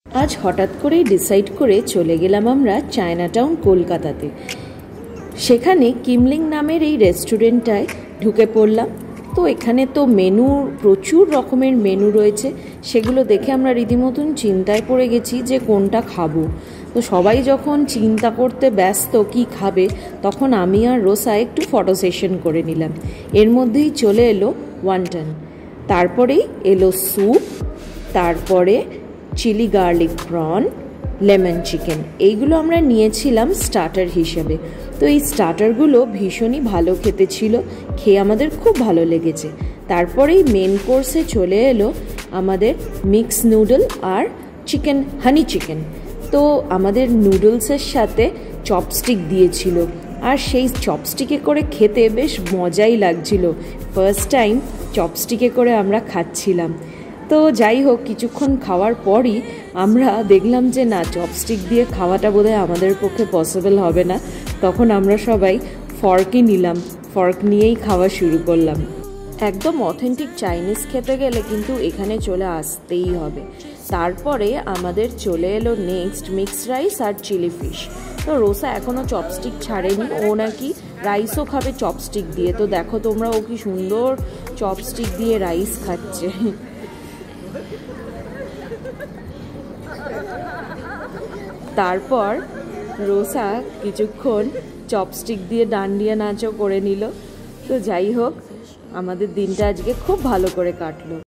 আজ হঠাৎ করেই ডিসাইড করে চলে গেলাম আমরা চায়নাটাউন কলকাতাতে। সেখানে কিমলিং নামের এই রেস্টুরেন্টটায় ঢুকে পড়লাম। তো এখানে তো মেনু, প্রচুর রকমের মেনু রয়েছে। সেগুলো দেখে আমরা রীতিমতন চিন্তায় পড়ে গেছি যে কোনটা খাবো। তো সবাই যখন চিন্তা করতে ব্যস্ত কি খাবে, তখন আমি আর রোসা একটু ফটো সেশন করে নিলাম। এর মধ্যেই চলে এলো ওয়ান্টন, তারপরেই এলো স্যুপ, তারপরে chilli garlic prawn, lemon chicken. এইগুলো আমরা নিয়েছিলাম স্টার্টার হিসেবে। তো এই স্টার্টারগুলো ভীষণই ভালো খেতে ছিল, খেয়ে আমাদের খুব ভালো লেগেছে। তারপরেই মেন কোর্সে চলে এলো আমাদের মিক্স নুডল আর চিকেন, হানি চিকেন। তো আমাদের নুডলসের সাথে চপস্টিক দিয়েছিল, আর সেই চপস্টিকে করে খেতে বেশ মজাই লাগছিল। ফার্স্ট টাইম চপস্টিকে করে আমরা খাচ্ছিলাম। তো যাই হোক, কিছুক্ষণ খাওয়ার পরই আমরা দেখলাম যে না, চপস্টিক দিয়ে খাওয়াটা বোধহয় আমাদের পক্ষে পসিবল হবে না। তখন আমরা সবাই ফর্কই নিলাম, ফর্ক নিয়েই খাওয়া শুরু করলাম। একদম অথেন্টিক চাইনিজ খেতে গেলে কিন্তু এখানে চলে আসতেই হবে। তারপরে আমাদের চলে এলো নেক্সট মিক্সড রাইস আর চিলি ফিশ। তো রোসা এখনও চপস্টিক ছাড়েনি, ও নাকি রাইসও খাবে চপস্টিক দিয়ে। তো দেখো তোমরা, ও কি সুন্দর চপস্টিক দিয়ে রাইস খাচ্ছে। তারপর রোসা কিছুক্ষণ চপস্টিক দিয়ে ডান্ডিয়া নাচও করে নিল। তো যাই হোক, আমাদের দিনটা আজকে খুব ভালো করে কাটলো।